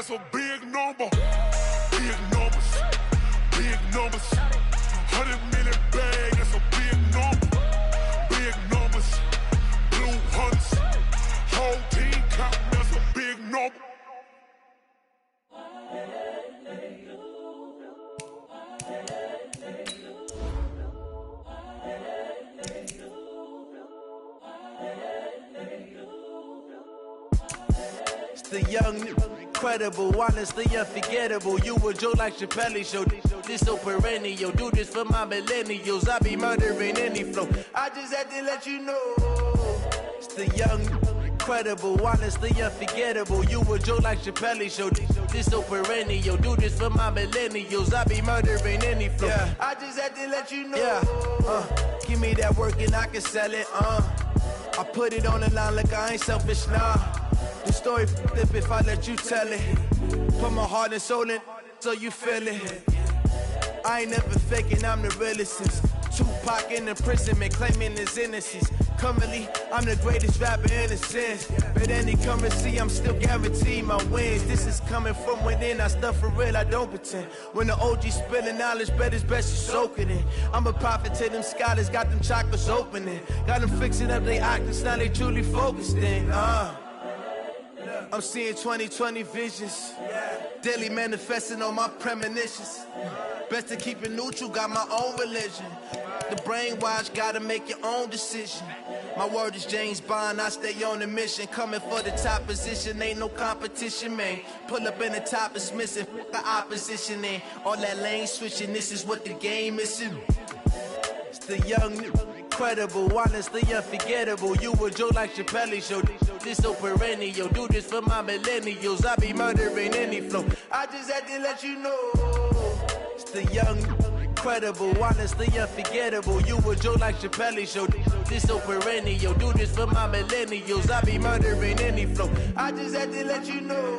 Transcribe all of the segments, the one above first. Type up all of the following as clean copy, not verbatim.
that's a big number. Big numbers, big numbers. 100 million bag, that's a big number. Big numbers, blue hunts. Whole team counting, that's a big number. The young, incredible, honestly unforgettable. You a Joe like Chappelle show. This so perennial. Do this for my millennials. I be murdering any flow. I just had to let you know. It's the young, incredible, honestly unforgettable. You a Joe like Chappelle show. This so perennial. Do this for my millennials. I be murdering any flow. Yeah. I just had to let you know. Yeah. Give me that work and I can sell it. I put it on the line like I ain't selfish, nah. The story flip if I let you tell it. Put my heart and soul in so you feel it. I ain't never faking, I'm the realest since Tupac in imprisonment, claiming his innocence. Currently, I'm the greatest rapper in a sense. But any currency, I'm still guaranteed my wins. This is coming from within, I stuff for real, I don't pretend. When the OG spilling knowledge, bet it's best you soak it in. I'm a prophet to them scholars, got them chakras opening. Got them fixing up their octaves, now they truly focused in. I'm seeing 2020 visions, daily manifesting on my premonitions. Best to keep it neutral, got my own religion. The brainwash, gotta make your own decision. My word is James Bond, I stay on the mission. Coming for the top position, ain't no competition, man. Pull up in the top is missing, the opposition in. All that lane switching, this is what the game is in. It's the young, incredible, honestly unforgettable. You a Joe like Chappelle show. This so perennial. Do this for my millennials. I be murdering any flow. I just had to let you know. It's the young, incredible, honestly unforgettable. You a Joe like Chappelle show. This so perennial. Do this for my millennials. I be murdering any flow. I just had to let you know.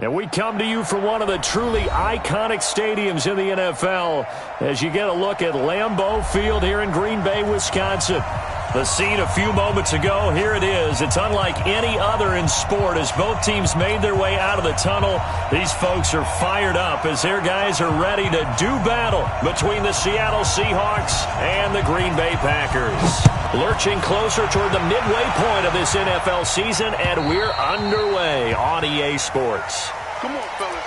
And we come to you from one of the truly iconic stadiums in the NFL as you get a look at Lambeau Field here in Green Bay, Wisconsin. The scene a few moments ago, here it is. It's unlike any other in sport as both teams made their way out of the tunnel. These folks are fired up as their guys are ready to do battle between the Seattle Seahawks and the Green Bay Packers. Lurching closer toward the midway point of this NFL season, and we're underway on EA Sports. Come on, fellas.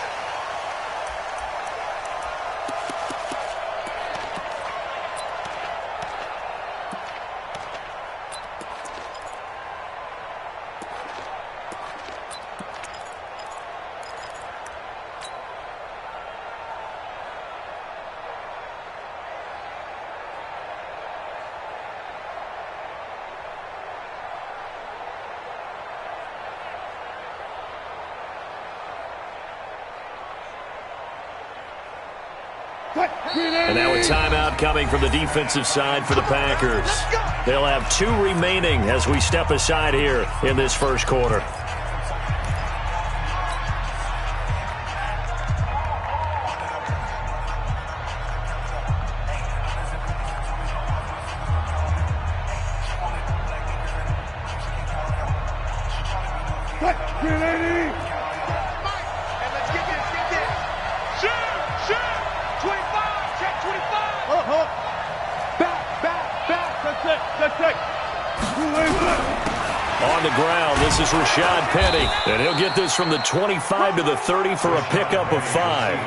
And now a timeout coming from the defensive side for the Packers. They'll have 2 remaining as we step aside here in this first quarter. On the ground, this is Rashad Penny, and he'll get this from the 25 to the 30 for a pickup of 5.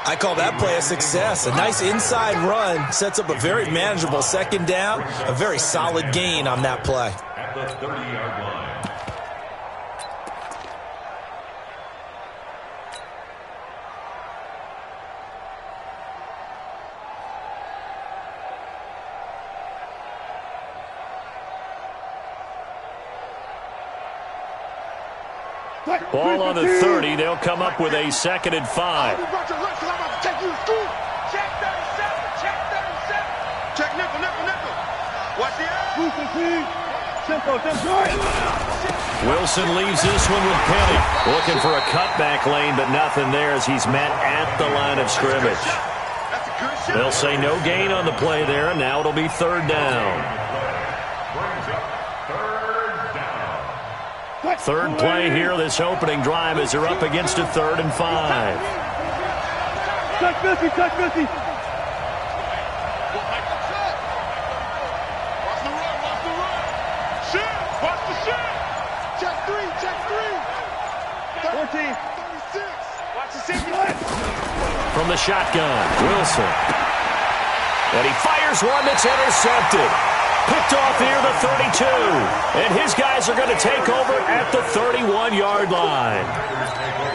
I call that play a success. A nice inside run sets up a very manageable second down, a very solid gain on that play. At the 30-yard line. Ball on the 30. They'll come up with a 2nd and 5. Check 37. Check nickel. Watch the Wilson leaves this one with Penny. Looking for a cutback lane, but nothing there as he's met at the line of scrimmage. They'll say no gain on the play there, and now it'll be 3rd down. Third play here, this opening drive, as they're up against a 3rd and 5. Touch Missy. Watch the run. Shift. Watch the shift. Check 3. 14. 36. Watch the safety. From the shotgun, Wilson. And he fires one that's intercepted. Picked off here, the 32. And his guys are going to take over at the 31-yard line.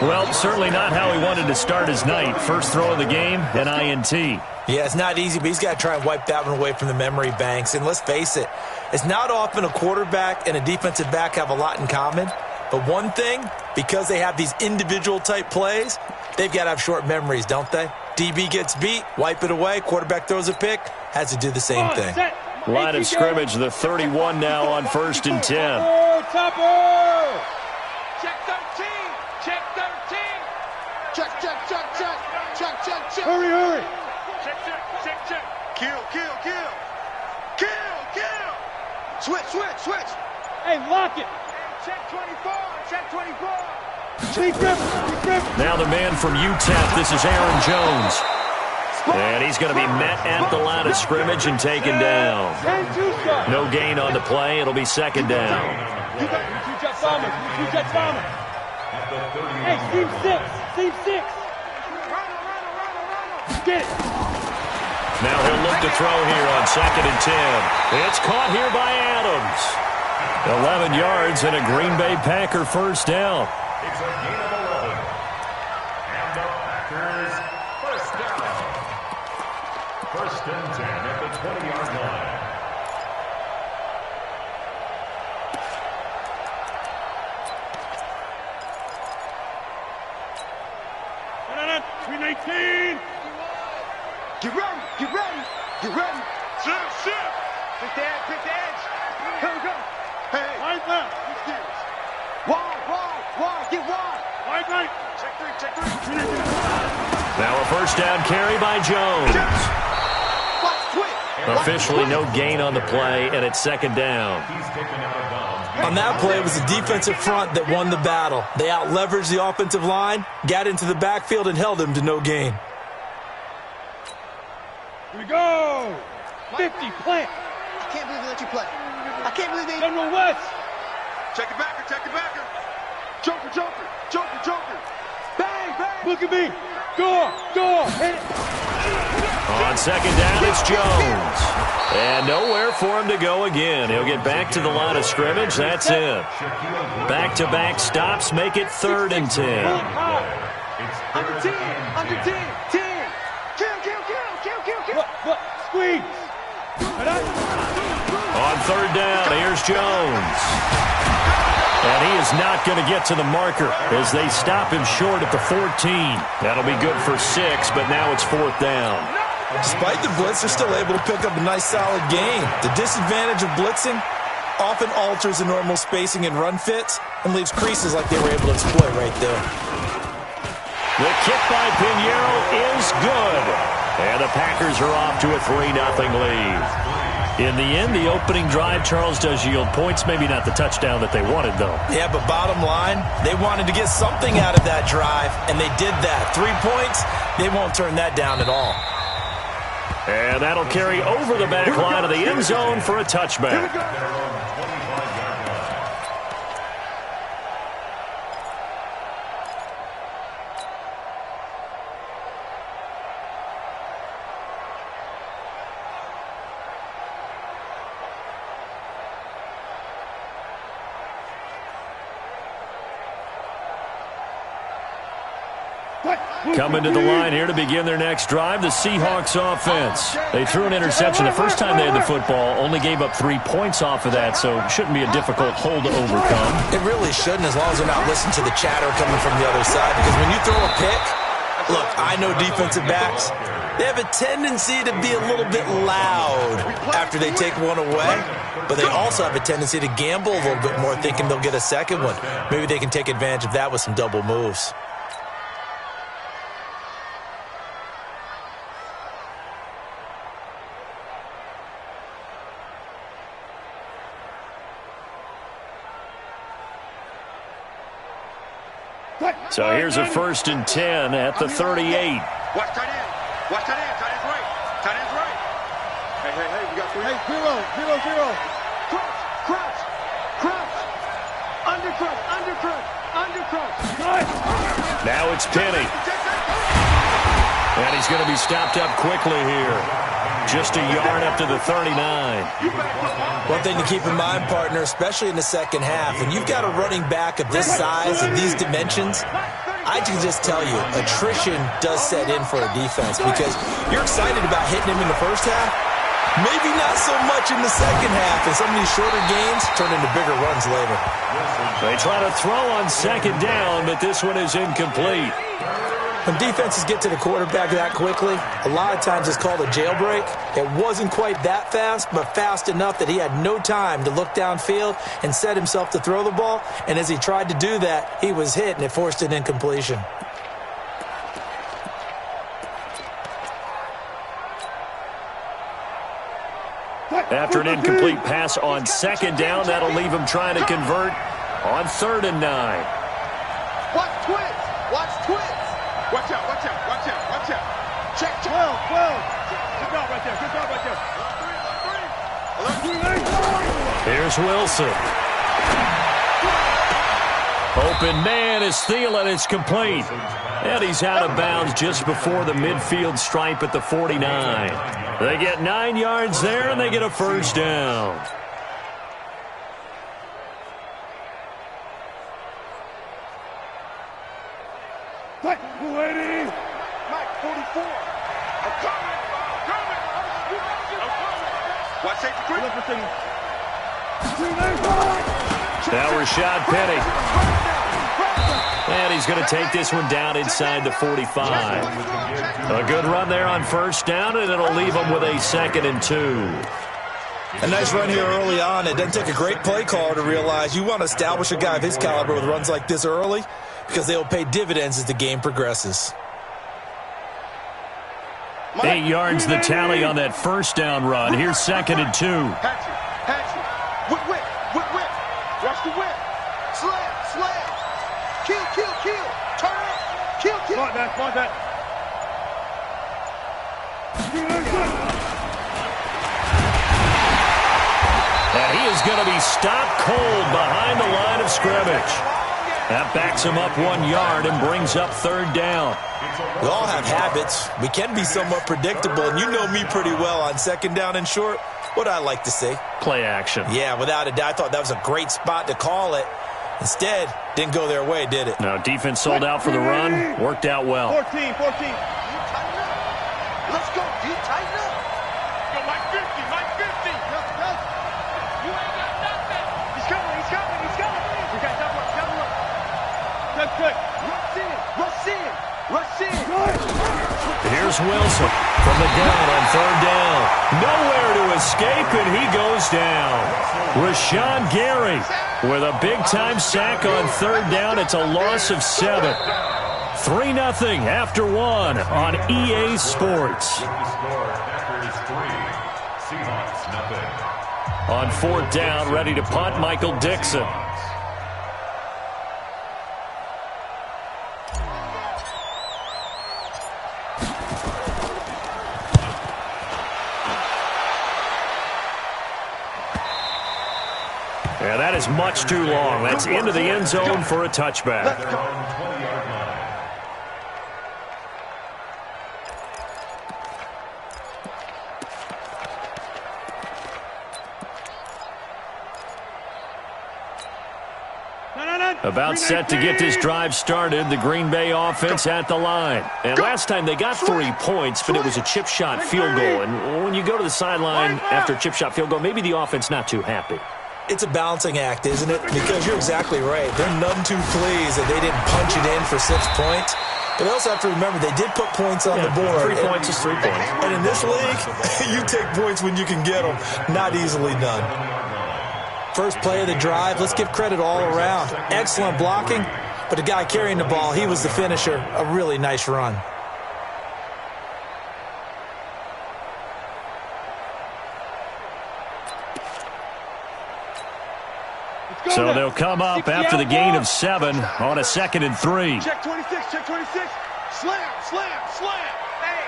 Well, certainly not how he wanted to start his night. First throw of the game, an INT. Yeah, it's not easy, but he's got to try and wipe that one away from the memory banks. And let's face it, it's not often a quarterback and a defensive back have a lot in common. But one thing, because they have these individual type plays, they've got to have short memories, don't they? DB gets beat, wipe it away, quarterback throws a pick, has to do the same thing. Line of scrimmage, the 31 now on 1st and 10. Topper! Check 13. Check 13. Check. Hurry. Check. Kill. Switch. Hey, lock it. Check 24. Check grip. Now the man from UTEP, this is Aaron Jones. And he's going to be met at the line of scrimmage and taken down. No gain on the play. It'll be 2nd down. You jet bomber. Hey, team 6. Get it. Now he'll look to throw here on 2nd and 10. It's caught here by Adams. 11 yards and a Green Bay Packer first down. It's a gain of 11. And the Packers first down. 1st and 10 at the 20-yard line. Between 18. Get ready. Shift. Pick the edge. Go. Hey. Wide left. Wide. Get wide. Wide right. Check 3. Now a first down carry by Jones. Officially no gain on the play, and it's 2nd down. He's taken out of bounds. On that play, it was the defensive front that won the battle. They out-leveraged the offensive line, got into the backfield, and held him to no gain. Here we go. 50, plant. I can't believe they let you play. I can't believe they... General West. Check it backer. Joker. Bang. Look at me. Go. Hit it. On 2nd down, it's Jones. And nowhere for him to go again. He'll get back to the line of scrimmage. That's it. Back-to-back stops make it 3rd and 10. Under 10. Kill. Squeeze. On 3rd down, here's Jones. And he is not going to get to the marker as they stop him short at the 14. That'll be good for 6, but now it's 4th down. Despite the blitz, they're still able to pick up a nice, solid gain. The disadvantage of blitzing often alters the normal spacing and run fits and leaves creases like they were able to exploit right there. The kick by Pinheiro is good. And the Packers are off to a 3-0 lead. In the end, the opening drive, Charles, does yield points. Maybe not the touchdown that they wanted, though. Yeah, but bottom line, they wanted to get something out of that drive, and they did that. 3 points, they won't turn that down at all. And that'll carry over the back line of the end zone for a touchback. Coming to the line here to begin their next drive, the Seahawks offense. They threw an interception the first time they had the football, only gave up 3 points off of that, so it shouldn't be a difficult hole to overcome. It really shouldn't, as long as they're not listening to the chatter coming from the other side, because when you throw a pick, look, I know defensive backs, they have a tendency to be a little bit loud after they take one away, but they also have a tendency to gamble a little bit more, thinking they'll get a second one. Maybe they can take advantage of that with some double moves. So here's a 1st and 10 at the 38. Watch tight end. Watch tight end. Tight end's right. Tight end's right. Hey, we got 3. Hey, 0. Crouch. Undercrouch. Now it's Penny. And he's going to be stopped up quickly here. Just a yard up to the 39. One thing to keep in mind, partner, especially in the second half, and you've got a running back of this size and these dimensions, I can just tell you, attrition does set in for a defense because you're excited about hitting him in the first half, maybe not so much in the second half, and some of these shorter gains turn into bigger runs later. They try to throw on 2nd down, but this one is incomplete. When defenses get to the quarterback that quickly, a lot of times it's called a jailbreak. It wasn't quite that fast, but fast enough that he had no time to look downfield and set himself to throw the ball. And as he tried to do that, he was hit, and it forced an incompletion. After an incomplete pass on 2nd down, that'll leave him trying to convert on 3rd and 9. Watch twins. Watch out. Check 12. Good job right there. Here's Wilson. Open man is Thielen. It's complete. And he's out of bounds just before the midfield stripe at the 49. They get 9 yards there, and they get a 1st down. Ready? Mike, 44. I'm coming. Watch safety quick. Now Rashad Penny. And he's going to take this one down inside the 45. A good run there on 1st down, and it'll leave him with a 2nd and 2. A nice run here early on. It doesn't take a great play caller to realize you want to establish a guy of his caliber with runs like this early because they will pay dividends as the game progresses. 8 yards the tally on that 1st down run. Here's 2nd and 2. Hatchet. Whip. Watch the whip. Slam. Kill. Turn it. Kill. Come on, that. And he is going to be stopped cold behind the line of scrimmage. That backs him up 1 yard and brings up 3rd down. We all have habits. We can be somewhat predictable, and you know me pretty well on 2nd down and short. What I like to say? Play action. Yeah, without a doubt. I thought that was a great spot to call it. Instead, didn't go their way, did it? No, defense sold out for the run. Worked out well. 14. Let's go, D. Tighten up. Go, Mike 50. You ain't got nothing. He's coming. We got That's good. Rush in. Rush in. Rush in. Here's Wilson from the gun on third down. Nowhere to escape, and he goes down. Rashawn Gary with a big-time sack on third down. It's a loss of 7. 3-0 after 1 on EA Sports. On fourth down, ready to punt, Michael Dixon. Yeah, that is much too long. That's into the end zone for a touchback. About set to get this drive started, the Green Bay offense at the line. And last time they got 3 points, but it was a chip shot field goal. And when you go to the sideline after a chip shot field goal, maybe the offense not too happy. It's a balancing act, isn't it? Because you're exactly right. They're none too pleased that they didn't punch it in for 6 points. But they also have to remember they did put points on the board. 3 points is 3 points. And in this league, you take points when you can get them. Not easily done. First play of the drive, let's give credit all around. Excellent blocking, but the guy carrying the ball, he was the finisher. A really nice run. So they'll come up after the gain of 7 on a 2nd and 3. Check 26, check 26. Slam, slam, slam. Hey,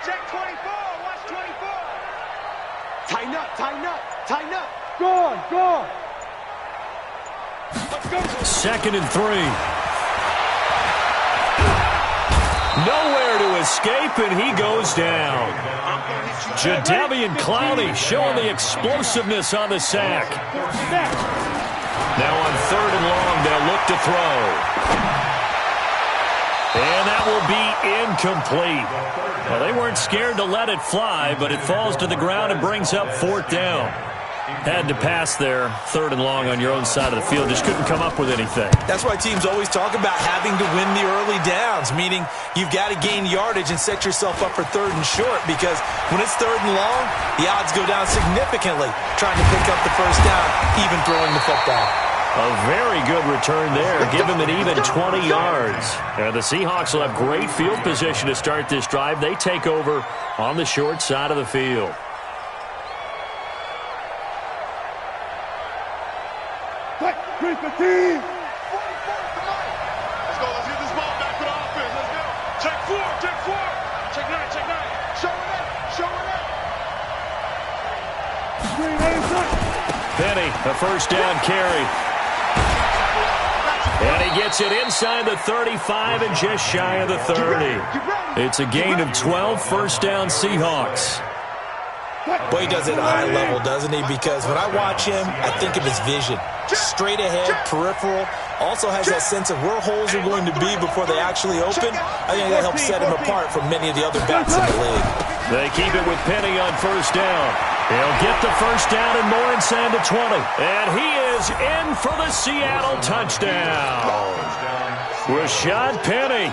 check 24, watch 24. Tighten up, tighten up, tighten up. Go on, go on. Let's go. 2nd and 3. Nowhere to escape, and he goes down. Jadeveon Clowney showing the explosiveness on the sack. Now on 3rd and long, they'll look to throw. And that will be incomplete. Well, they weren't scared to let it fly, but it falls to the ground and brings up 4th down. Had to pass there, 3rd and long on your own side of the field. Just couldn't come up with anything. That's why teams always talk about having to win the early downs, meaning you've got to gain yardage and set yourself up for 3rd and short, because when it's 3rd and long, the odds go down significantly trying to pick up the first down, even throwing the football. A very good return there. Give him an even 20 yards. The Seahawks will have great field position to start this drive. They take over on the short side of the field. Let's go, let's get this ball back for the offense. Let's go. Check 4, check 4. Check 9, check 9. Show it up, show it up. Penny, a first down carry. And he gets it inside the 35 and just shy of the 30. It's a gain of 12, first down Seahawks. Boy, he does it at a high level, doesn't he? Because when I watch him, I think of his vision. Straight ahead, peripheral. Also has that sense of where holes are going to be before they actually open. I think that helps set him apart from many of the other backs in the league. They keep it with Penny on first down. He'll get the first down and more inside the 20. And he is in for the Seattle touchdown. Rashad Penny,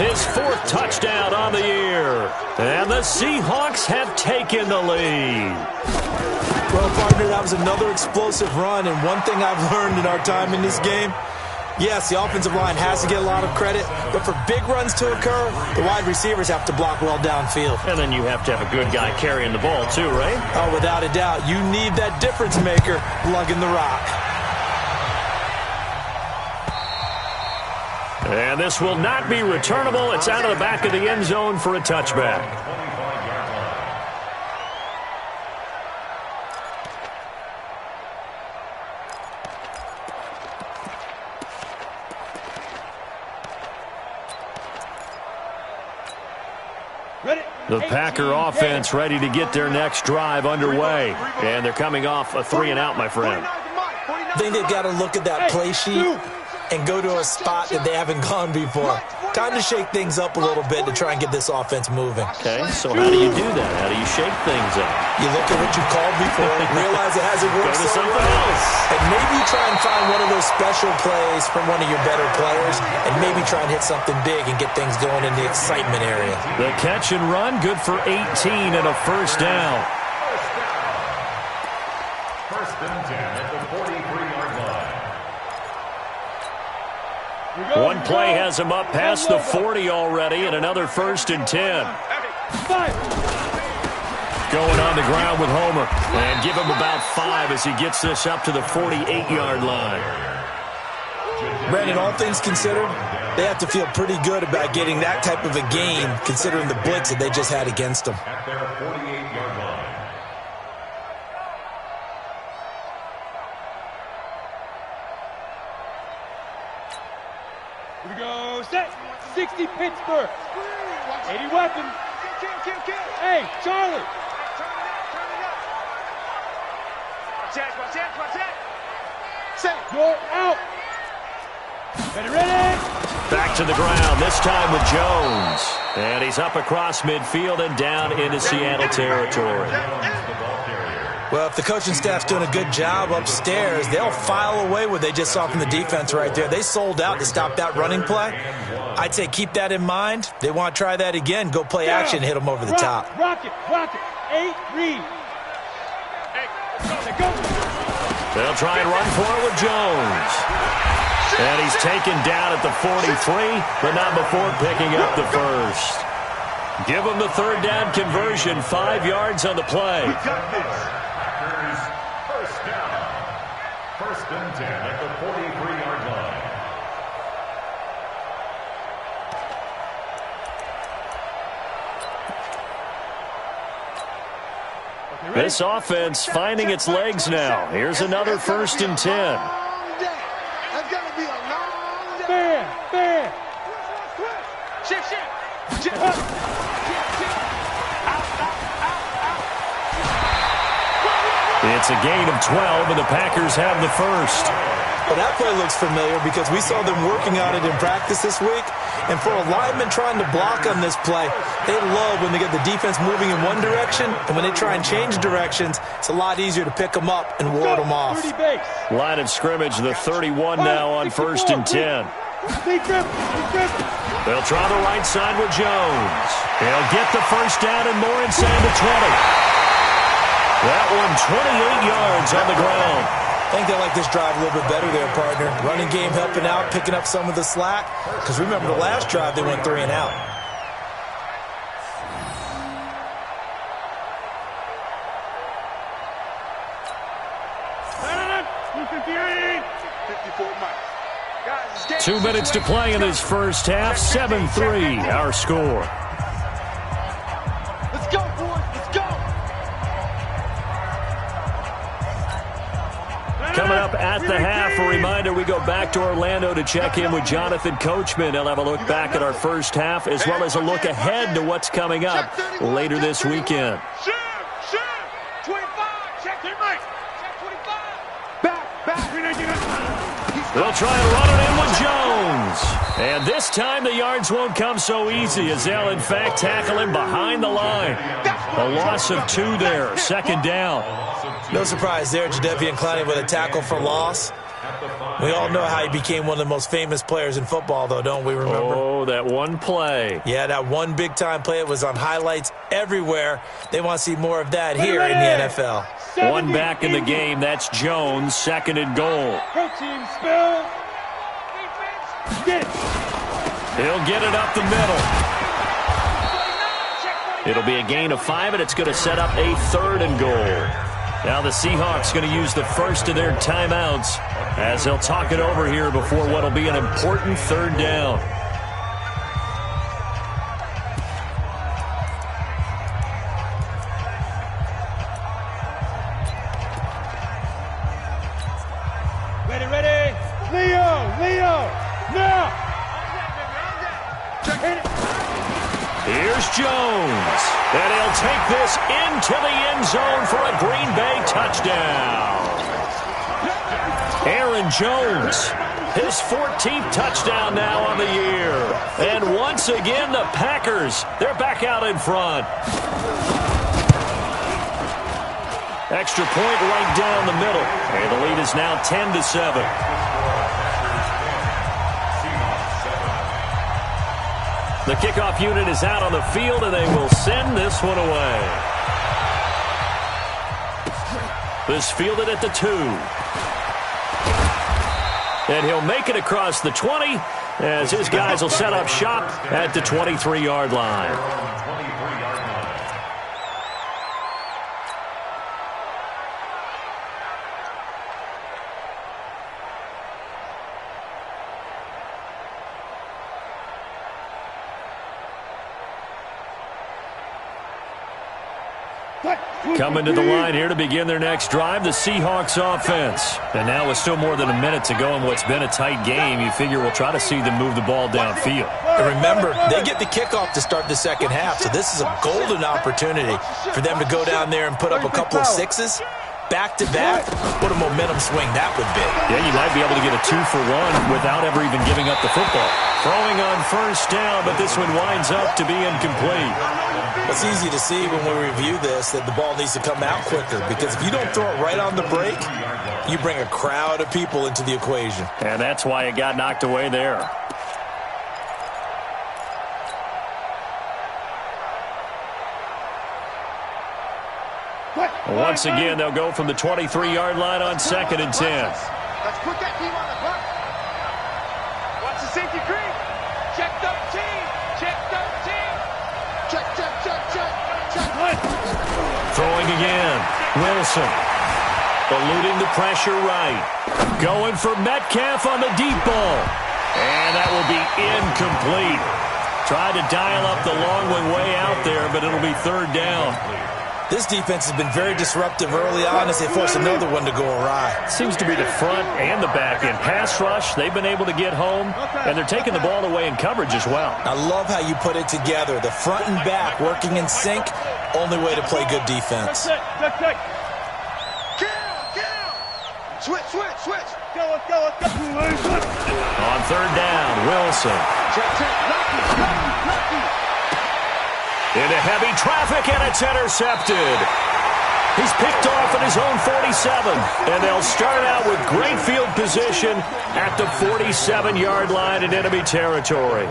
his 4th touchdown on the year. And the Seahawks have taken the lead. Well, partner, that was another explosive run. And one thing I've learned in our time in this game, yes, the offensive line has to get a lot of credit, but for big runs to occur, the wide receivers have to block well downfield. And then you have to have a good guy carrying the ball too, right? Oh, without a doubt. You need that difference maker lugging the rock. And this will not be returnable. It's out of the back of the end zone for a touchback. The Packer offense ready to get their next drive underway. And they're coming off a 3-and-out, my friend. I think they've got to look at that play sheet and go to a spot that they haven't gone before. Time to shake things up a little bit to try and get this offense moving. Okay, so how do you do that? How do you shake things up? You look at what you called before, realize it hasn't worked Go to so something well, else. and maybe try and find one of those special plays from one of your better players, and maybe try and hit something big and get things going in the excitement area. The catch and run, good for 18 and a first down. First and 10 at the 43-yard line. One play has him up past the 40 already, and another first and 10. Going on the ground with Homer, and give him about 5 as he gets this up to the 48-yard line. Brandon, all things considered, they have to feel pretty good about getting that type of a game, considering the blitz that they just had against them. At their 48-yard line. Here we go. Set. 60 Pittsburgh. 80 weapon. Hey, Charlie. Watch it. Set. You're out. Ready. Back to the ground, this time with Jones. And he's up across midfield and down into Seattle territory. Well, if the coaching staff's doing a good job upstairs, they'll file away what they just saw from the defense right there. They sold out to stop that running play. I'd say keep that in mind. They want to try that again. Go play action and hit them over the top. Rock it. 8 read. They'll try and run for it with Jones. And he's taken down at the 43, but not before picking up the first. Give him the third down conversion, 5 yards on the play. First down. First and 10 at the 43-yard line. This offense finding its legs now. Here's another first and 10. Fair. Shift. It's a gain of 12, and the Packers have the first. Well, that play looks familiar because we saw them working on it in practice this week. And for a lineman trying to block on this play, they love when they get the defense moving in one direction, and when they try and change directions, it's a lot easier to pick them up and ward them off. Line of scrimmage, the 31 now on first and 10. They'll try the right side with Jones. He'll get the first down and more inside the 20. That one 28 yards on the ground. I think they like this drive a little bit better there, partner. Running game helping out, picking up some of the slack. Because remember the last drive, they went 3 and out. Guys, 2 minutes to play in this first half. 7-3, our score. let's go, boys. Let's go. Coming up at the half, a reminder, we go back to Orlando to check in with Jonathan Coachman. He'll have a look back at our first half as well as a look ahead to what's coming up later this weekend. Shoot. 25. Check teammate. Check 25. Back. They'll try and run it in with Jones. And this time the yards won't come so easy as they'll, in fact, tackle him behind the line. A loss of 2 there, second down. No surprise there, Jadeveon Clowney with a tackle for loss. We all know how he became one of the most famous players in football, though, don't we remember? Oh, that one play. Yeah, that one big-time play. It was on highlights everywhere. They want to see more of that here in the NFL. One back in the game. That's Jones, second and goal. Protein spill. Get it. He'll get it up the middle. It'll be a gain of 5, and it's going to set up a third and goal. Now the Seahawks going to use the first of their timeouts as they'll talk it over here before what will be an important third down. Ready. Leo. Now. Here's Jones. And he'll take this into the end zone for a Green Bay touchdown. Aaron Jones His 14th touchdown now on the year. And once again, the Packers, they're back out in front. Extra point right down the middle. And the lead is now 10-7. The kickoff unit is out on the field, and they will send this one away. This fielded at the 2. And he'll make it across the 20 as his guys will set up shop at the 23-yard line. Coming to the line here to begin their next drive, the Seahawks offense. And now with still more than a minute to go in what's been a tight game, you figure we'll try to see them move the ball downfield. And remember, they get the kickoff to start the second half, so this is a golden opportunity for them to go down there and put up a couple of sixes. Back-to-back, what a momentum swing that would be. Yeah, you might be able to get a 2-for-1 without ever even giving up the football. Throwing on first down, but this one winds up to be incomplete. It's easy to see when we review this that the ball needs to come out quicker, because if you don't throw it right on the break, you bring a crowd of people into the equation. And that's why it got knocked away there. Once again, they'll go from the 23-yard line on 2nd and 10. Let's put that team on the clock. Watch the safety creep. Check 13. Check 13. Check, check, check, check. Check. Throwing again. Wilson. Eluding the pressure right. Going for Metcalf on the deep ball. And that will be incomplete. Tried to dial up the long one way out there, but it'll be 3rd down. This defense has been very disruptive early on as they force another one to go awry. Seems to be the front and the back end. Pass rush, they've been able to get home, and they're taking the ball away in coverage as well. I love how you put it together. The front and back working in sync, only way to play good defense. Kill. Switch. Go. On 3rd down, Wilson. Check. Lucky. Into heavy traffic, and it's intercepted. He's picked off at his own 47, and they'll start out with great field position at the 47-yard line in enemy territory.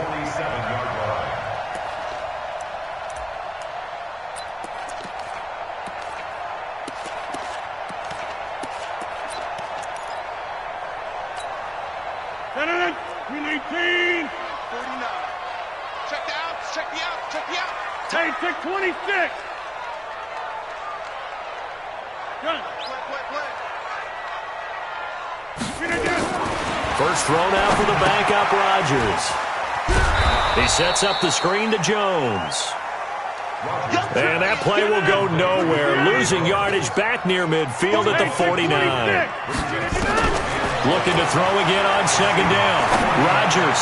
We need 49. Check the outs. Hey, check 26. Gun. Play. First thrown out for the backup, Rodgers. He sets up the screen to Jones. And that play will go nowhere. Losing yardage back near midfield at the 49. Looking to throw again on 2nd down. Rodgers.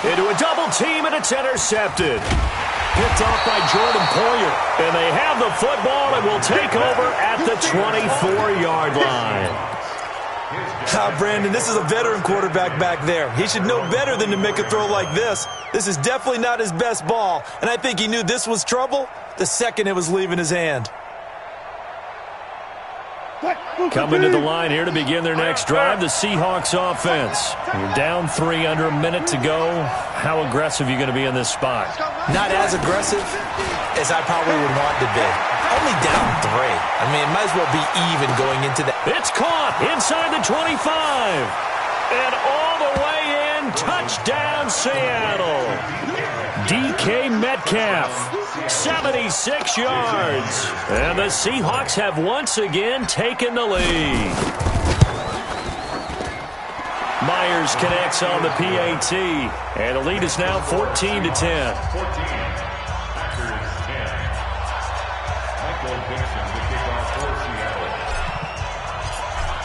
Into a double team, and it's intercepted. Picked off by Jordan Poyer. And they have the football and will take over at the 24-yard line. Brandon, this is a veteran quarterback back there. He should know better than to make a throw like this. This is definitely not his best ball, and I think he knew this was trouble the second it was leaving his hand. Coming to the line here to begin their next drive, the Seahawks offense. You're down 3, under a minute to go. How aggressive are you going to be in this spot? Not as aggressive as I probably would want to be. Only down 3. I mean, it might as well be even going into that. It's caught inside the 25. And all the way in, touchdown Seattle. DK Metcalf, 76 yards. And the Seahawks have once again taken the lead. Myers connects on the PAT. And the lead is now 14-10. 14.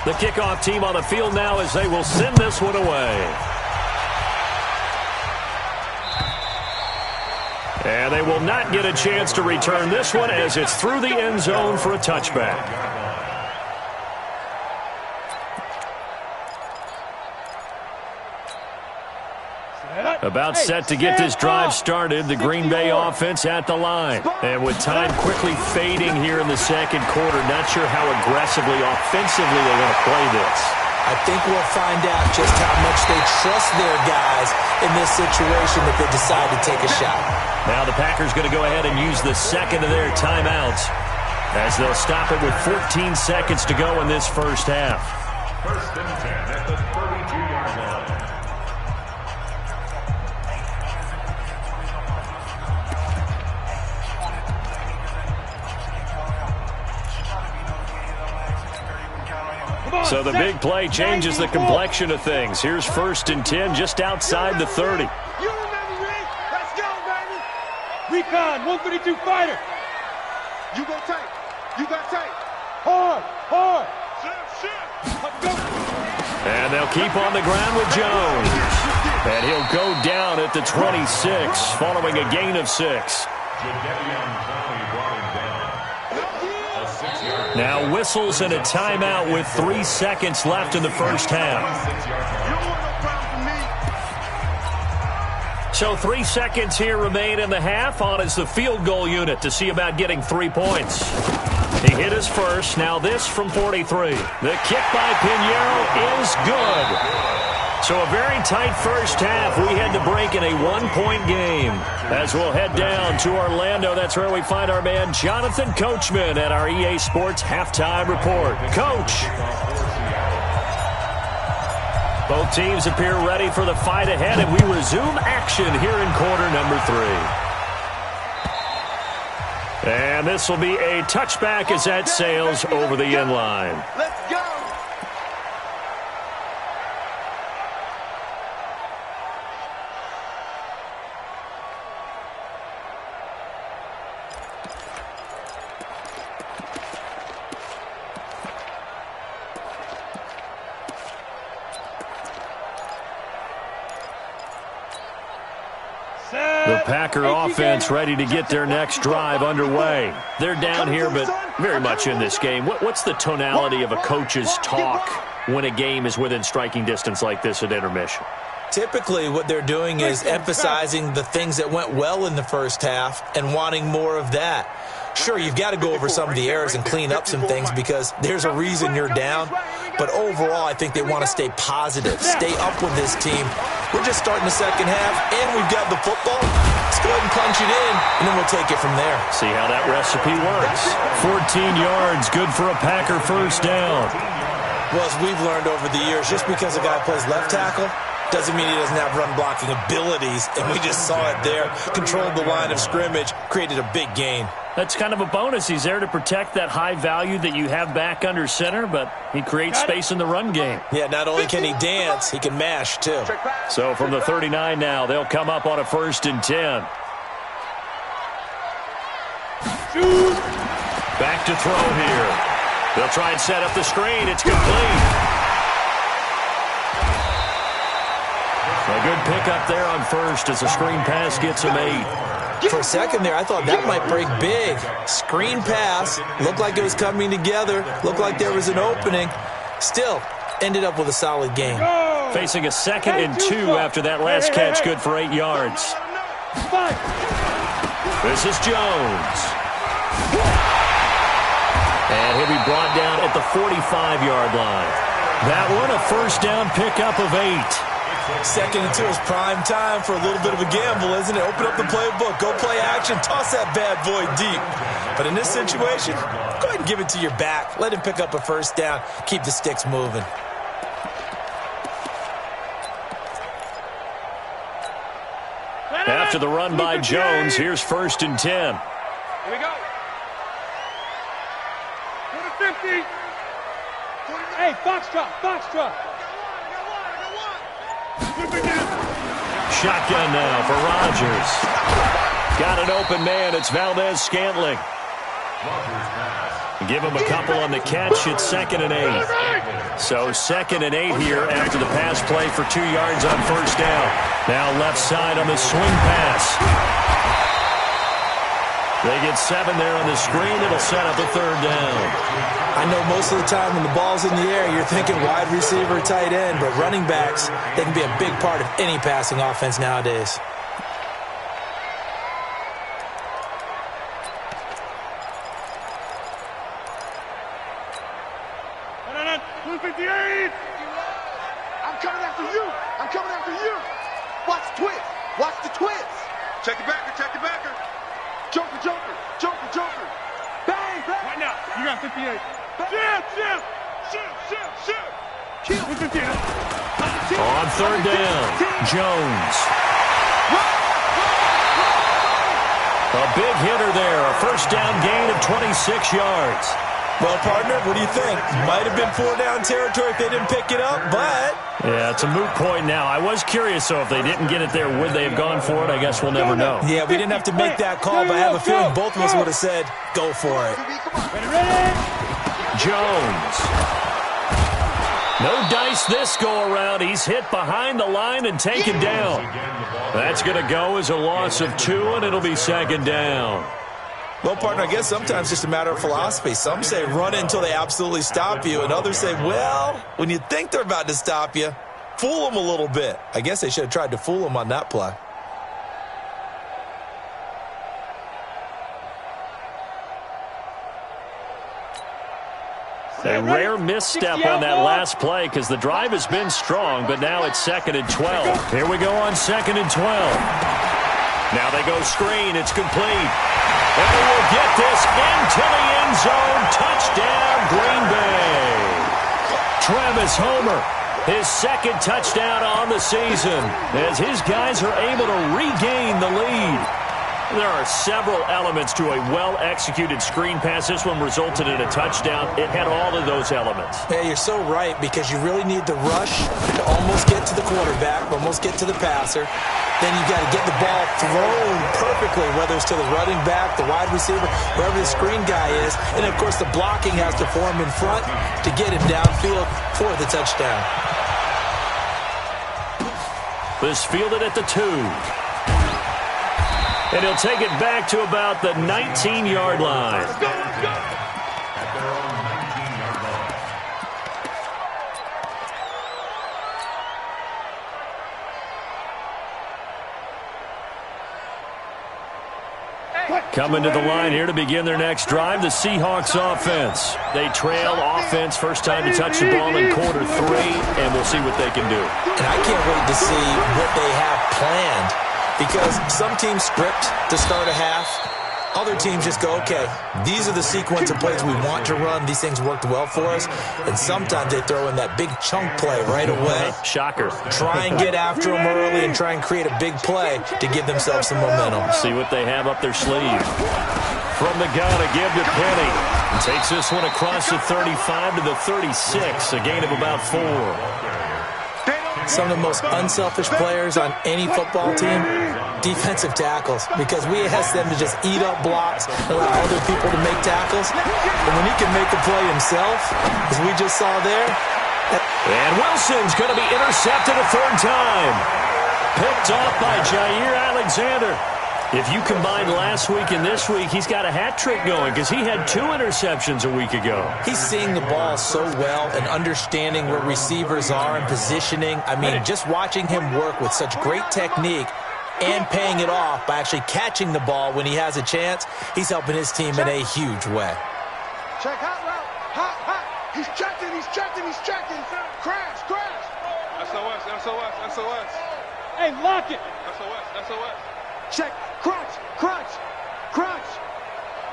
The kickoff team on the field now as they will send this one away. And they will not get a chance to return this one as it's through the end zone for a touchback. About set to get this drive started, the Green Bay offense at the line. And with time quickly fading here in the second quarter, not sure how aggressively, offensively they're going to play this. I think we'll find out just how much they trust their guys in this situation if they decide to take a shot. Now the Packers going to go ahead and use the second of their timeouts as they'll stop it with 14 seconds to go in this first half. First and 10 at the 32-yard line. So the big play changes the complexion of things. Here's first and 10 just outside the 30. You remember me? Let's go, baby. Recon, 132 fighter. You go tight. You got tight. Hard, hard. Let's go. And they'll keep on the ground with Jones. And he'll go down at the 26 following a gain of 6. Now whistles and a timeout with 3 seconds left in the first half. So 3 seconds here remain in the half. On is the field goal unit to see about getting 3 points. He hit his first. Now this from 43. The kick by Pinheiro is good. So a very tight first half. We had to break in a 1-point game. As we'll head down to Orlando, that's where we find our man Jonathan Coachman at our EA Sports Halftime Report. Coach. Both teams appear ready for the fight ahead, and we resume action here in quarter number 3. And this will be a touchback as that sails over the end line. Let's go. The Packer offense ready to get their next drive underway. They're down here, but very much in this game. What's the tonality of a coach's talk when a game is within striking distance like this at intermission? Typically, what they're doing is emphasizing the things that went well in the first half and wanting more of that. Sure, you've got to go over some of the errors and clean up some things because there's a reason you're down. But overall, I think they want to stay positive, stay up with this team. We're just starting the second half, and we've got the football. Let's go ahead and punch it in, and then we'll take it from there. See how that recipe works. 14 yards, good for a Packer first down. Well, as we've learned over the years, just because a guy plays left tackle doesn't mean he doesn't have run-blocking abilities, and we just saw it there. Controlled the line of scrimmage, created a big gain. That's kind of a bonus. He's there to protect that high value that you have back under center, but he creates space in the run game. Yeah, not only can he dance, he can mash, too. So from the 39 now, they'll come up on a first and 10. Back to throw here. They'll try and set up the screen. It's complete. A good pickup there on first as the screen pass gets him 8. For a second there, I thought that might break big. Screen pass, looked like it was coming together, looked like there was an opening. Still, ended up with a solid game. Facing a 2nd and 2 after that last catch, good for 8 yards. This is Jones. And he'll be brought down at the 45-yard line. That one, a first down pickup of 8. 2nd and 2 is prime time for a little bit of a gamble, isn't it? Open up the playbook, go play action, toss that bad boy deep. But in this situation, go ahead and give it to your back. Let him pick up a first down, keep the sticks moving. After the run by Jones, here's first and 10. Here we go. 50. Hey, Foxtrot. Shotgun now for Rodgers. Got an open man. It's Valdez-Scantling. Give him a couple on the catch. It's 2nd and 8. So 2nd and 8 here after the pass play for 2 yards on first down. Now left side on the swing pass. They get 7 there on the screen. It'll set up a 3rd down. I know most of the time when the ball's in the air, you're thinking wide receiver, tight end, but running backs, they can be a big part of any passing offense nowadays. I'm coming after you. I'm coming after you. Watch the twist. Watch the twist. Check the backer. Check the backer. Joker, Joker. Joker, Joker. Bang, bang. Right now, you got 58. Shoot. Kill. 58. On 3rd down, Jones. A big hitter there. A 1st down gain of 26 yards. Well, partner, what do you think? Might have been 4-down territory if they didn't pick it up, but... Yeah, it's a moot point now. I was curious, so if they didn't get it there, would they have gone for it? I guess we'll never know. Yeah, we didn't have to make that call, but I have a feeling both of us would have said, go for it. Jones. No dice this go-around. He's hit behind the line and taken down. That's going to go as a loss of 2, and it'll be 2nd down. Well, partner, I guess sometimes it's just a matter of philosophy. Some say run until they absolutely stop you, and others say, well, when you think they're about to stop you, fool them a little bit. I guess they should have tried to fool them on that play. A rare misstep on that last play because the drive has been strong, but now it's 2nd and 12. Here we go on 2nd and 12. Now they go screen. It's complete. And they will get this into the end zone. Touchdown, Green Bay. Travis Homer, his 2nd touchdown on the season as his guys are able to regain the lead. There are several elements to a well-executed screen pass. This one resulted in a touchdown. It had all of those elements. Yeah, you're so right because you really need the rush to almost get to the quarterback, almost get to the passer. Then you've got to get the ball thrown perfectly, whether it's to the running back, the wide receiver, wherever the screen guy is. And, of course, the blocking has to form in front to get him downfield for the touchdown. This fielded at the 2. And he'll take it back to about the 19-yard line. At their own 19-yard line. Coming to the line here to begin their next drive, the Seahawks offense. They trail offense, first time to touch the ball in quarter 3, and we'll see what they can do. And I can't wait to see what they have planned. Because some teams script to start a half. Other teams just go, okay, these are the sequence of plays we want to run. These things worked well for us. And sometimes they throw in that big chunk play right away. Shocker. Try and get after them early and try and create a big play to give themselves some momentum. See what they have up their sleeve. From the gun, a give to Penny. Takes this one across the 35 to the 36, a gain of about 4. Some of the most unselfish players on any football team, defensive tackles, because we ask them to just eat up blocks and allow other people to make tackles. And when he can make a play himself, as we just saw there. And Wilson's going to be intercepted a 3rd time. Picked off by Jair Alexander. If you combine last week and this week, he's got a hat trick going because he had 2 interceptions a week ago. He's seeing the ball so well and understanding where receivers are and positioning. I mean, just watching him work with such great technique and paying it off by actually catching the ball when he has a chance, he's helping his team in a huge way. Check hot route. Hot. He's checking. Crash. SOS. Hey, lock it. SOS. Check. Crunch.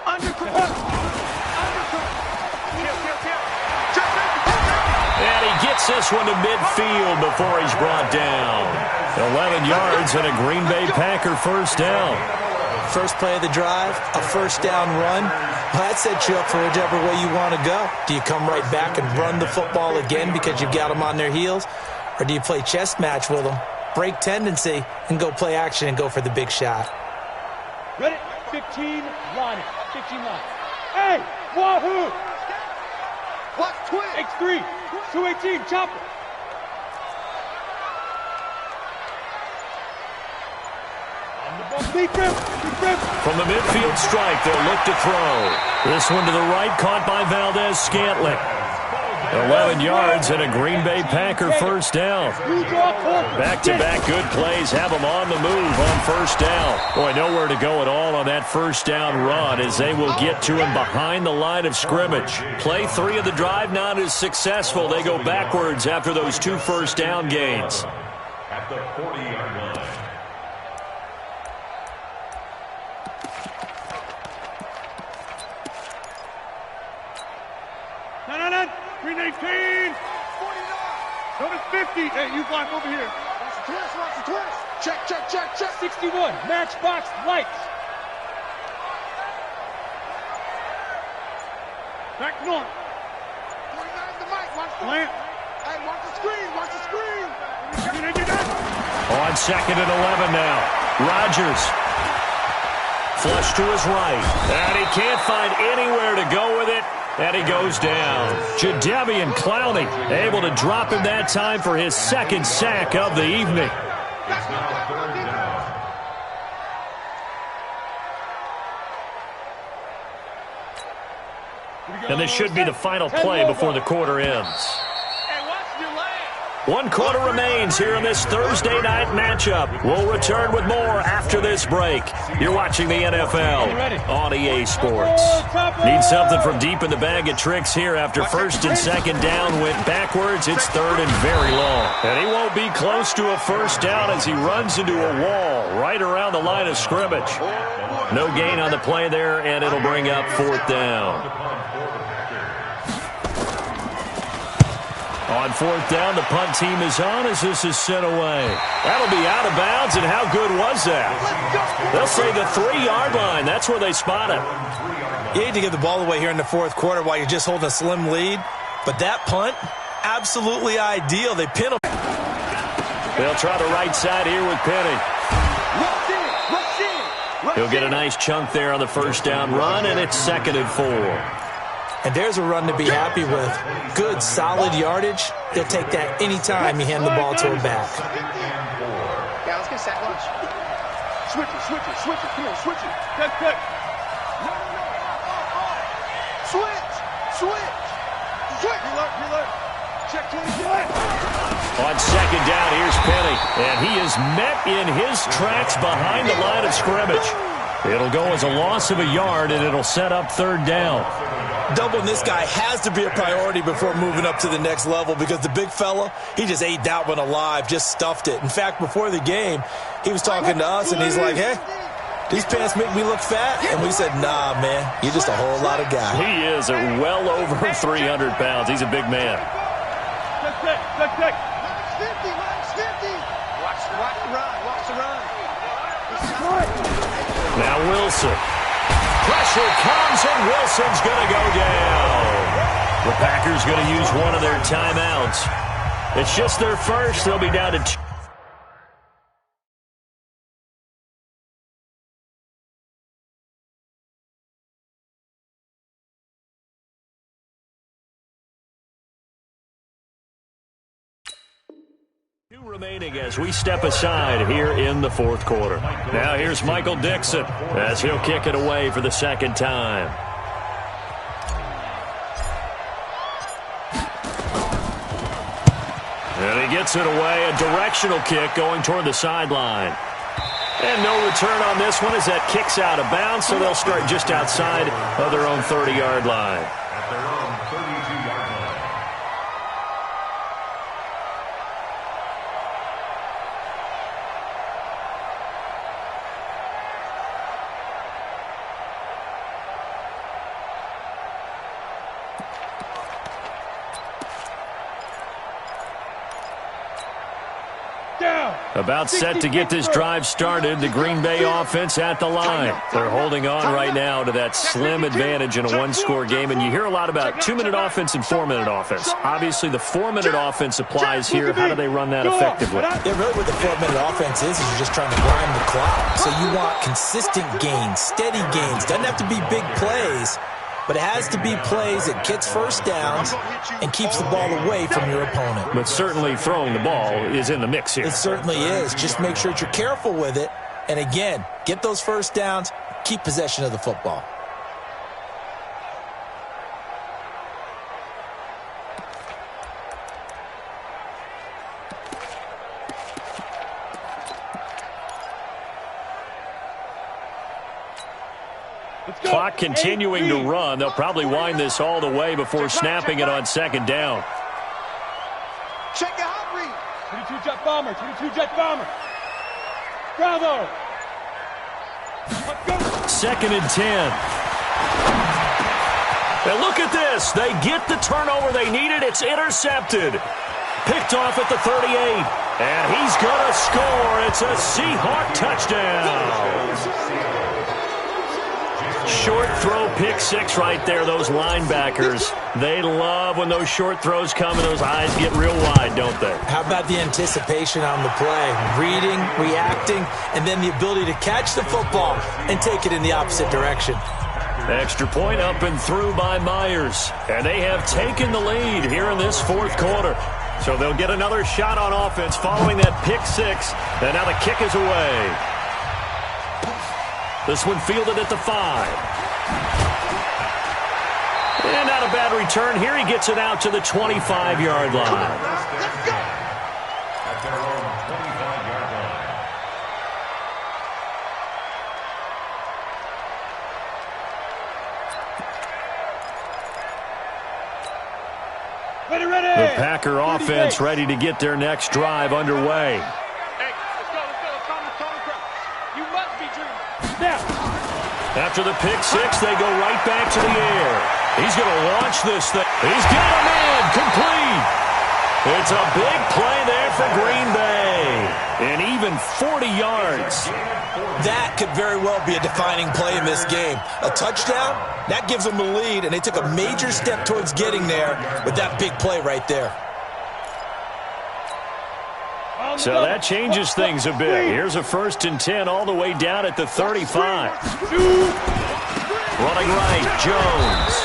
Undercut. And he gets this one to midfield before he's brought down. 11 yards and a Green Bay Packer 1st down. First play of the drive, a 1st down run. Well, that sets you up for whichever way you want to go. Do you come right back and run the football again because you've got them on their heels? Or do you play chess match with them, break tendency, and go play action and go for the big shot? Ready? 15 line. Hey, wahoo! Watch twin. X3, 218, chopper. From the midfield strike, they'll look to throw. This one to the right, caught by Valdez-Scantling. 11 yards and a Green Bay Packer first down. Back-to-back good plays have them on the move on first down. Boy, nowhere to go at all on that first down run as they will get to him behind the line of scrimmage. Play 3 of the drive not as successful. They go backwards after those 2 first down gains. At the 40-yard line. Green 18. 49. Number 50. Hey, you blind over here. Watch the twist. Watch the twist. Check, check, check, check. 61. Matchbox lights. Back north. 49 the mic. Watch the lamp. Hey, watch the screen. Watch the screen. On 2nd and 11 now. Rodgers. Flush to his right. And he can't find anywhere to go with it. And he goes down. Jadeveon Clowney able to drop him that time for his 2nd sack of the evening. And this should be the final play before the quarter ends. 1 quarter remains here in this Thursday night matchup. We'll return with more after this break. You're watching the NFL on EA Sports. Need something from deep in the bag of tricks here after 1st and 2nd down went backwards. It's 3rd and very long. And he won't be close to a first down as he runs into a wall right around the line of scrimmage. No gain on the play there, and it'll bring up 4th down. On 4th down, the punt team is on as this is sent away. That'll be out of bounds, and how good was that? They'll say the 3-yard line. That's where they spot it. You hate to give the ball away here in the 4th quarter while you're just holding a slim lead, but that punt, absolutely ideal. They pin him. They'll try the right side here with Penny. He'll get a nice chunk there on the first down run, and it's 2nd and 4. And there's a run to be happy with. Good, solid yardage. They'll take that anytime you hand the ball to a back. Yeah, let's get sack lunch. Switch it, switch it, switch it. Come on, switch it. Cut. No. Switch. Reload. Check 20. On 2nd down, here's Penny. And he is met in his tracks behind the line of scrimmage. It'll go as a loss of a yard, and it'll set up 3rd down. Doubling this guy has to be a priority before moving up to the next level because the big fella, he just ate that one alive, just stuffed it. In fact, before the game, he was talking to us, and he's like, hey, these pants make me look fat? And we said, nah, man, you're just a whole lot of guy. He is well over 300 pounds. He's a big man. Watch the run. Now Wilson. Pressure comes, and Wilson's going to go down. The Packers going to use one of their timeouts. It's just their first. They'll be down to 2. Remaining as we step aside here in the 4th quarter. Now here's Michael Dixon as he'll kick it away for the 2nd time. And he gets it away, a directional kick going toward the sideline. And no return on this one as that kicks out of bounds, so they'll start just outside of their own 30-yard line. At their own 32-yard line. About set to get this drive started, the Green Bay offense at the line. They're holding on right now to that slim advantage in a 1-score game, and you hear a lot about 2-minute offense and 4-minute offense. Obviously, the 4-minute offense applies here. How do they run that effectively? Yeah, really what the 4-minute offense is you're just trying to grind the clock. So you want consistent gains, steady gains. Doesn't have to be big plays, but it has to be plays that gets first downs and keeps the ball away from your opponent. But certainly throwing the ball is in the mix here. It certainly is. Just make sure that you're careful with it And again, get those first downs, keep possession of the football. Clock continuing to run. They'll probably wind this all the way before snapping it on second down. Check your hot read. 22 jet bomber, 22 jet bomber. Bravo. Let's go. 2nd and 10. And look at this. They get the turnover they needed. It's intercepted. Picked off at the 38. And he's going to score. It's a Seahawk touchdown. Short throw, pick six right there. Those linebackers, they love when those short throws come and those eyes get real wide, don't they? How about the anticipation on the play? Reading, reacting, and then the ability to catch the football and take it in the opposite direction. Extra point up and through by Myers. And they have taken the lead here in this fourth quarter. So they'll get another shot on offense following that pick six. And now the kick is away. This one fielded at the 5. And not a bad return here. He gets it out to the 25-yard line. Let's go. At their own 25-yard line. Ready. The Packer offense ready to get their next drive underway. Hey, let's go. Calm the crowd. You must be dreaming. Snap. After the pick six, they go right back to the air. He's going to launch this thing. He's got a man complete. It's a big play there for Green Bay. And even 40 yards. That could very well be a defining play in this game. A touchdown, that gives them the lead, and they took a major step towards getting there with that big play right there. So that changes things a bit. Here's a 1st and 10 all the way down at the 35. Running right, Jones.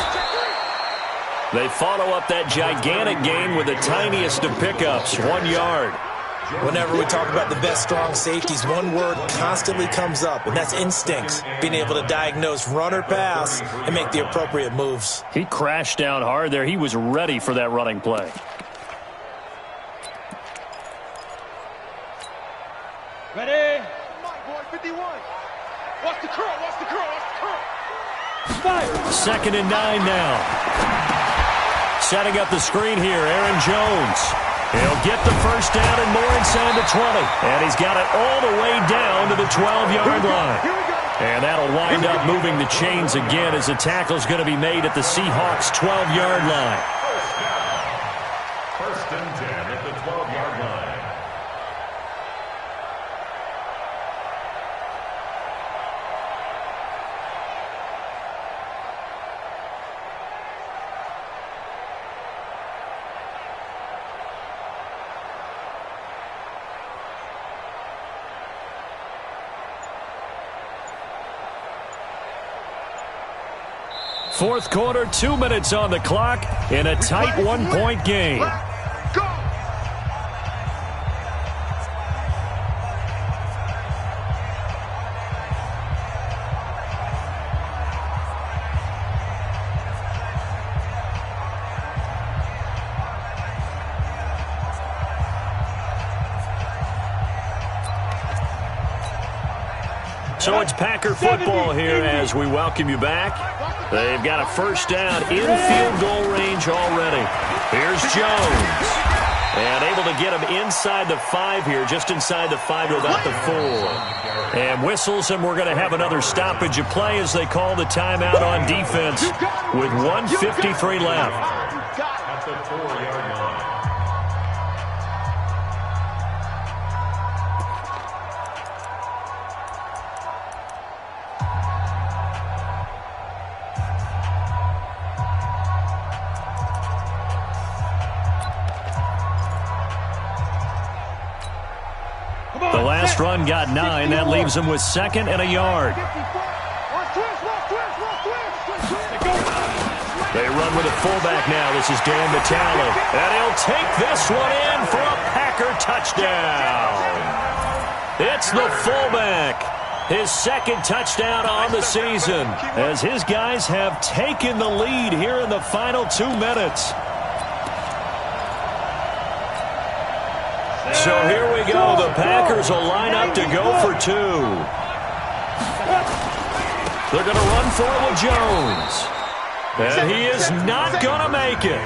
They follow up that gigantic gain with the tiniest of pickups, 1 yard. Whenever we talk about the best strong safeties, one word constantly comes up, and that's instincts. Being able to diagnose run or pass and make the appropriate moves. He crashed down hard there. He was ready for that running play. Ready. Mike, boy, 51. Watch the curl. Fire. 2nd and 9 now. Setting up the screen here, Aaron Jones. He'll get the first down and more inside the 20. And he's got it all the way down to the 12-yard line. And that'll wind up moving the chains again as the tackle's going to be made at the Seahawks' 12-yard line. First and 10 at the 12-yard line. Fourth quarter, 2 minutes on the clock in a tight one-point game. Go. So it's Packer football here as we welcome you back. They've got a first down in field goal range already. Here's Jones. And able to get him inside the 5 here, just inside the 5 to about the 4. And whistles, and we're going to have another stoppage of play as they call the timeout on defense with 1:53 left. At the 4-yard line. The last run got 9. That leaves him with 2nd and a yard. They run with a fullback now. This is Dan Vitale. And he'll take this one in for a Packer touchdown. It's the fullback. His second touchdown on the season as his guys have taken the lead here in the final 2 minutes. So here we go. The Packers will line up to go for 2. They're going to run for it with Jones. And he is not going to make it.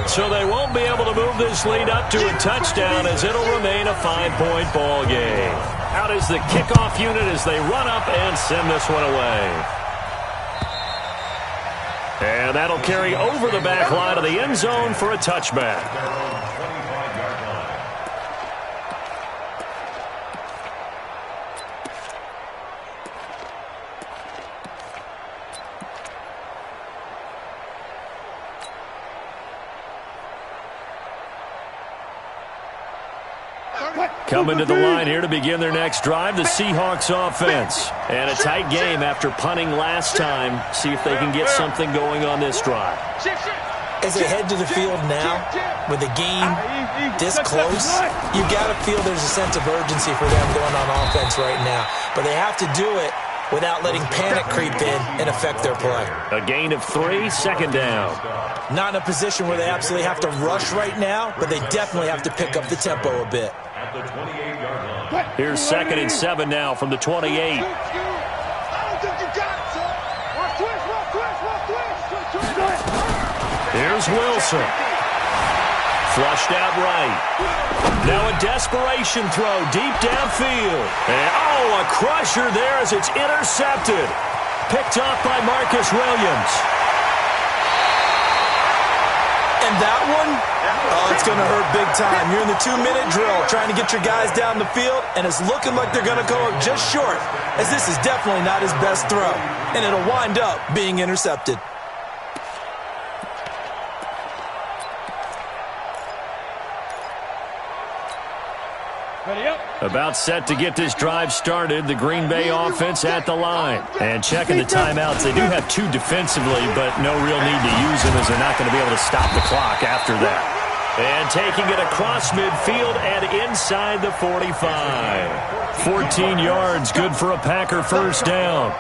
So they won't be able to move this lead up to a touchdown as it'll remain a 5-point ball game. Out is the kickoff unit as they run up and send this one away. And that'll carry over the back line of the end zone for a touchback. Coming to the line here to begin their next drive, the Seahawks offense. And a tight game after punting last time. See if they can get something going on this drive. As they head to the field now, with the game this close, you've got to feel there's a sense of urgency for them going on offense right now. But they have to do it without letting panic creep in and affect their play. A gain of 3, second down. Not in a position where they absolutely have to rush right now, but they definitely have to pick up the tempo a bit. At the 28-yard line. Here's 2nd and 7 now from the 28. I don't think you got it, son. Twist. Here's Wilson. Flushed out right. Now a desperation throw deep downfield. And, a crusher there as it's intercepted. Picked off by Marcus Williams. And that one, it's going to hurt big time. You're in the 2-minute drill trying to get your guys down the field, and it's looking like they're going to go up just short, as this is definitely not his best throw, and it'll wind up being intercepted. About set to get this drive started, the Green Bay offense at the line. And checking the timeouts, they do have 2 defensively, but no real need to use them as they're not going to be able to stop the clock after that. And taking it across midfield and inside the 45. 14 yards, good for a Packer first down.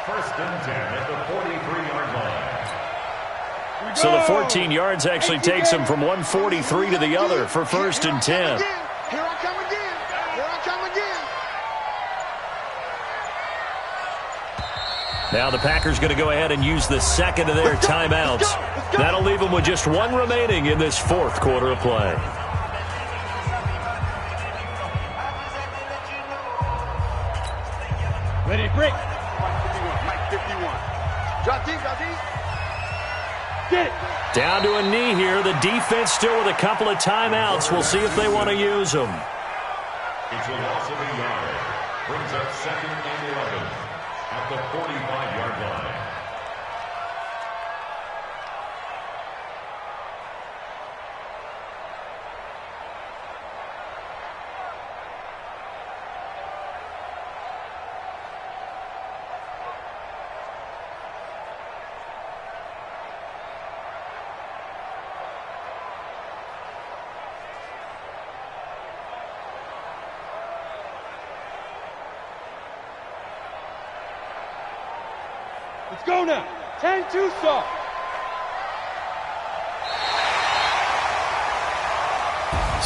First and 10 at the 43-yard line. So the 14 yards actually takes them from 143 to the other for 1st and 10. Here I come again. Now the Packers going to go ahead and use the second of their timeouts. That'll leave them with just 1 remaining in this 4th quarter of play. Ready, break. Mike 51. Drop deep. Get it. Down to a knee here. The defense still with a couple of timeouts. We'll see if they want to use them. It's a loss of a yard. Brings up 2nd and 11 at the 45-yard line. Let's go now. 10-2 soft.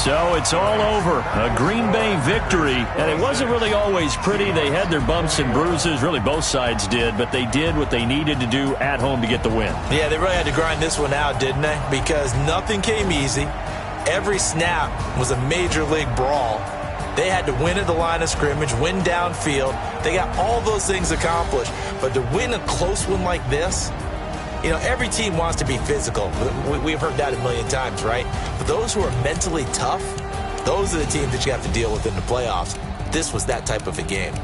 So it's all over. A Green Bay victory, and it wasn't really always pretty. They had their bumps and bruises. Really, both sides did, but they did what they needed to do at home to get the win. Yeah, they really had to grind this one out, didn't they? Because nothing came easy. Every snap was a major league brawl. They had to win at the line of scrimmage, win downfield. They got all those things accomplished. But to win a close one like this, you know, every team wants to be physical. We've heard that a million times, right? But those who are mentally tough, those are the teams that you have to deal with in the playoffs. This was that type of a game.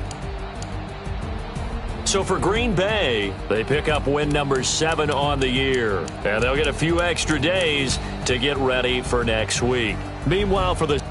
So for Green Bay, they pick up win number 7 on the year. And they'll get a few extra days to get ready for next week. Meanwhile, for the